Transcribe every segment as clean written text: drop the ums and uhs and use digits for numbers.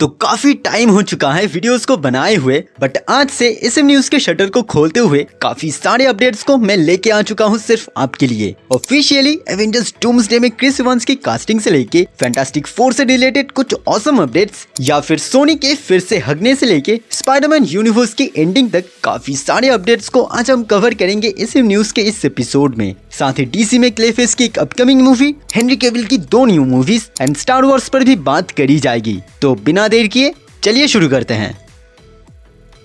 तो काफी टाइम हो चुका है वीडियोस को बनाए हुए, बट आज से एसएम न्यूज के शटर को खोलते हुए काफी सारे अपडेट्स को मैं लेके आ चुका हूँ सिर्फ आपके लिए। ऑफिशियली एवेंजर्स डूम्सडे में क्रिस इवांस की कास्टिंग से लेके फैंटास्टिक फोर से रिलेटेड कुछ ऑसम अपडेट्स, या फिर सोनी के फिर से हगने से लेके स्पाइडरमैन यूनिवर्स की एंडिंग तक काफी सारे अपडेट्स को आज हम कवर करेंगे एसएम न्यूज के इस एपिसोड में। साथ ही डीसी में क्लेफेस की एक अपकमिंग मूवी, हेनरी कैविल की 2 new movies and star Wars पर भी बात करी जाएगी। तो बिना देर किए चलिए शुरू करते हैं।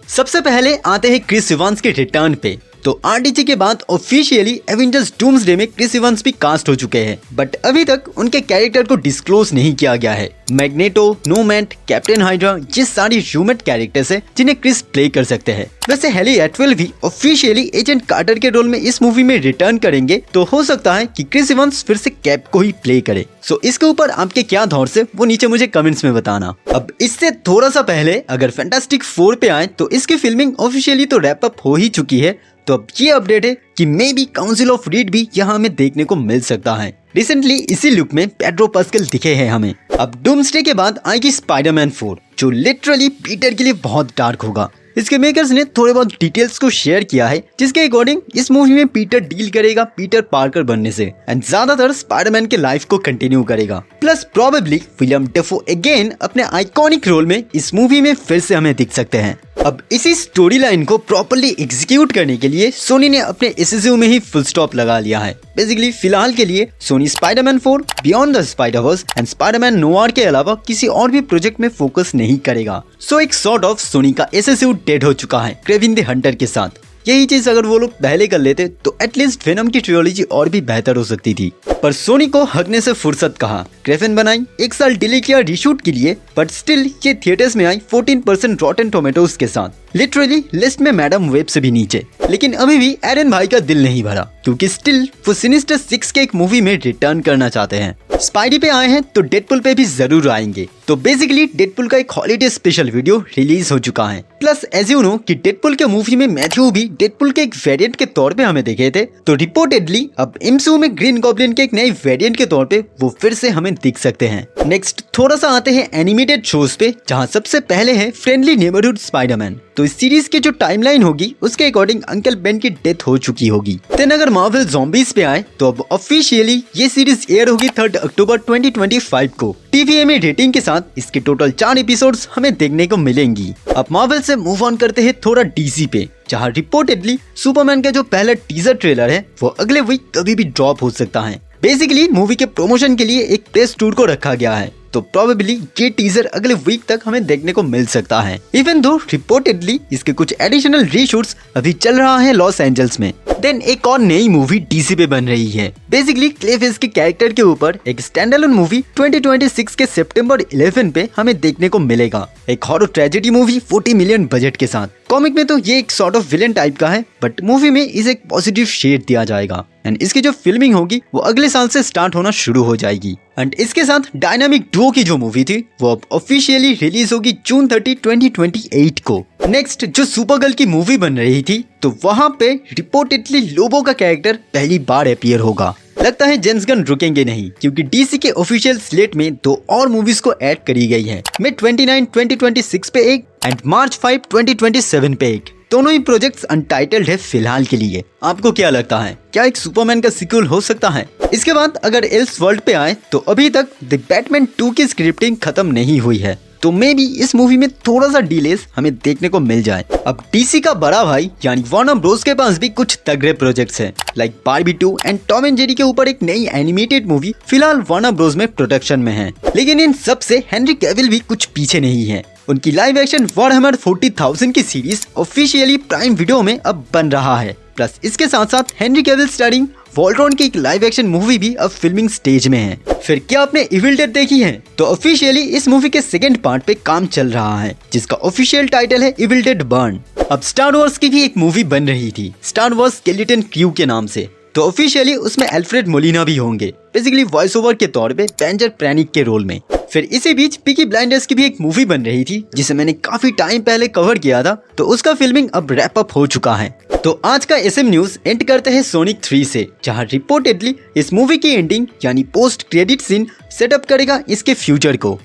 सबसे पहले आते हैं क्रिस इवांस के रिटर्न पे। तो आरडीजी के बाद ऑफिशियली एवेंजर्स डूम्सडे में क्रिस इवांस भी कास्ट हो चुके हैं, बट अभी तक उनके कैरेक्टर को डिस्क्लोज नहीं किया गया है। मैग्नेटो, नोमैड, कैप्टन हाइड्रा, ये सारी ह्यूमन कैरेक्टर्स हैं जिन्हें क्रिस प्ले कर सकते हैं। वैसे हेली एटवेल भी ऑफिशियली एजेंट कार्टर के रोल में इस मूवी में रिटर्न करेंगे, तो हो सकता है कि क्रिस इवांस फिर से कैप को ही प्ले करे। सो इसके ऊपर आपके क्या थॉट्स है वो नीचे मुझे कमेंट्स में बताना। अब इससे थोड़ा सा पहले अगर फैंटास्टिक 4 पे आए तो इसकी फिल्मिंग ऑफिशियली तो रैप अप हो ही चुकी है। तो अब ये अपडेट है कि may be council of read भी यहाँ हमें देखने को मिल सकता है। रिसेंटली इसी लुक में पेड्रो पास्कल दिखे हैं हमें। अब डूम्सडे के बाद आएगी स्पाइडरमैन 4, जो लिटरली पीटर के लिए बहुत डार्क होगा। इसके मेकर्स ने थोड़े बहुत डिटेल्स को शेयर किया है, जिसके अकॉर्डिंग इस मूवी में पीटर डील करेगा पीटर पार्कर बनने से एंड ज्यादातर स्पाइडरमैन के लाइफ को कंटिन्यू करेगा। Plus probably William Dafoe again अपने आइकॉनिक रोल में इस मूवी में फिर से हमें दिख सकते हैं। अब इसी स्टोरी लाइन को प्रॉपर्ली एग्जीक्यूट करने के लिए सोनी ने अपने एसएसयू में ही फुल स्टॉप लगा लिया है। बेसिकली फिलहाल के लिए Sony Spiderman 4, beyond the Spiderverse and Spiderman Noir के अलावा किसी और भी प्रोजेक्ट में फोकस नहीं करेगा। सो एक सॉर्ट ऑफ सोनी का एसएसयू डेड हो चुका है क्रेविन द हंटर के साथ। यही चीज अगर वो लोग पहले कर लेते तो एटलीस्ट वेनम की ट्रियोलॉजी और भी बेहतर हो सकती थी, पर सोनी को हगने से फुर्सत कहाँ। क्रेविन बनाई, 1 साल डिले किया रीशूट के लिए, बट स्टिल ये थिएटर्स में आई 14% रॉटन टोमेटोज के साथ, लिटरली लिस्ट में मैडम वेब से भी नीचे। लेकिन अभी भी एरन भाई का दिल नहीं भरा, क्योंकि स्टिल वो सिनिस्टर 6 के एक मूवी में रिटर्न करना चाहते हैं। स्पाइडी पे आए हैं तो डेडपुल पे भी जरूर आएंगे। तो बेसिकली डेडपुल का एक हॉलीडे स्पेशल वीडियो रिलीज हो चुका है। प्लस एज यू नो कि डेडपुल के मूवी में मैथ्यू भी डेडपुल के एक वेरिएंट के तौर पे हमें देखे थे, तो रिपोर्टेडली अब एमसीयू में ग्रीन गॉब्लिन के एक नए वेरिएंट के तौर पे वो फिर से हमें दिख सकते हैं। नेक्स्ट थोड़ा सा आते हैं एनिमेटेड शोज पे, जहाँ सबसे पहले है फ्रेंडली नेबरहुड स्पाइडरमैन। तो इस सीरीज की जो टाइमलाइन होगी उसके अकॉर्डिंग अंकल बेन की डेथ हो चुकी होगी। देन अगर मार्वल ज़ॉम्बीज पे आए तो अब ऑफिशियली ये सीरीज एयर होगी 3 अक्टूबर 2025 को। टीवीएमए रेटिंग के साथ इसके टोटल 4 एपिसोड्स हमें देखने को मिलेंगी। अब मार्वल से मूव ऑन करते हैं थोड़ा डीसी पे, जहाँ रिपोर्टेडली सुपरमैन का जो पहला टीजर ट्रेलर है वो अगले वीक कभी भी ड्रॉप हो सकता है। बेसिकली मूवी के प्रमोशन के लिए एक प्रेस टूर को रखा गया है, तो प्रोबेबली ये टीजर अगले वीक तक हमें देखने को मिल सकता है। इवन दो रिपोर्टेडली इसके कुछ एडिशनल रीशूट्स अभी चल रहा है लॉस एंजल्स में। देन एक और नई मूवी डीसी पे बन रही है। बेसिकली क्लेफेस के कैरेक्टर के ऊपर एक स्टैंडअलोन मूवी 2026 के सितंबर 11 पे हमें देखने को मिलेगा। एक horror tragedy movie 40 million budget के साथ। कॉमिक में तो ये एक सॉर्ट ऑफ विलेन टाइप का है, बट मूवी में इसे एक पॉजिटिव शेड दिया जाएगा एंड इसकी जो फिल्मिंग होगी वो अगले साल से स्टार्ट होना शुरू हो जाएगी। एंड इसके साथ डायनामिक डुओ की जो मूवी थी वो अब ऑफिशियली रिलीज होगी जून 30, 2028 को। नेक्स्ट जो सुपरगर्ल की मूवी बन रही थी तो वहाँ पे रिपोर्टेडली लोबो का कैरेक्टर पहली बार अपीयर होगा। लगता है जेम्स गन रुकेंगे नहीं, क्योंकि डीसी के ऑफिशियल स्लेट में 2 और मूवीज को ऐड करी गई है। मई 29, 2026 पे एक एंड मार्च 5, 2027 पे एक। दोनों ही प्रोजेक्ट्स अनटाइटल्ड है फिलहाल के लिए। आपको क्या लगता है, क्या एक सुपरमैन का सीक्वल हो सकता है? इसके बाद अगर एल्स वर्ल्ड पे आए तो अभी तक द बैटमैन 2 की स्क्रिप्टिंग खत्म नहीं हुई है, तो मे बी इस मूवी में थोड़ा सा डिलेस हमें देखने को मिल जाए। अब डीसी का बड़ा भाई यानी वार्नर ब्रोस के पास भी कुछ तगड़े प्रोजेक्ट्स हैं, like Barbie 2 and Tom and Jerry के ऊपर एक नई एनिमेटेड मूवी फिलहाल वार्नर ब्रोस में प्रोडक्शन में है। लेकिन इन सब से हेनरी कैविल भी कुछ पीछे नहीं है। उनकी लाइव एक्शन वॉरहेमर 40,000 की सीरीज ऑफिशियली प्राइम वीडियो में अब बन रहा है। प्लस इसके साथ साथ हेनरी कैविल स्टारिंग वॉल्ट्रॉन की एक लाइव एक्शन मूवी भी अब फिल्मिंग स्टेज में है। फिर क्या आपने इविल डेड देखी है? तो ऑफिशियली इस मूवी के सेकंड पार्ट पे काम चल रहा है, जिसका ऑफिशियल टाइटल है इविल डेड बर्न। अब स्टार वॉर्स की भी एक मूवी बन रही थी स्टार वॉर्स स्केलेटन क्रू के नाम से, तो ऑफिशियली उसमें एल्फ्रेड मोलिना भी होंगे, बेसिकली वॉइस ओवर के तौर पे डेंजर प्रैनिक के रोल में। फिर इसी बीच पीकी ब्लाइंडर्स की भी एक मूवी बन रही थी जिसे मैंने काफी टाइम पहले कवर किया था, तो उसका फिल्मिंग अब रैप अप हो चुका है। तो आज का एसएम न्यूज एंड करते हैं सोनिक 3 से, जहां रिपोर्टेडली इस मूवी की एंडिंग यानी पोस्ट क्रेडिट सीन सेटअप करेगा इसके फ्यूचर को।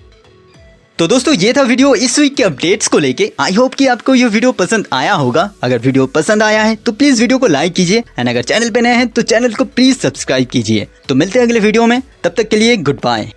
तो दोस्तों ये था वीडियो इस वीक के अपडेट्स को लेके। आई होप कि आपको ये वीडियो पसंद आया होगा। अगर वीडियो पसंद आया है तो प्लीज वीडियो को लाइक कीजिए एंड अगर चैनल पे नए हैं तो चैनल को प्लीज सब्सक्राइब कीजिए। तो मिलते हैं अगले वीडियो में, तब तक के लिए गुड बाय।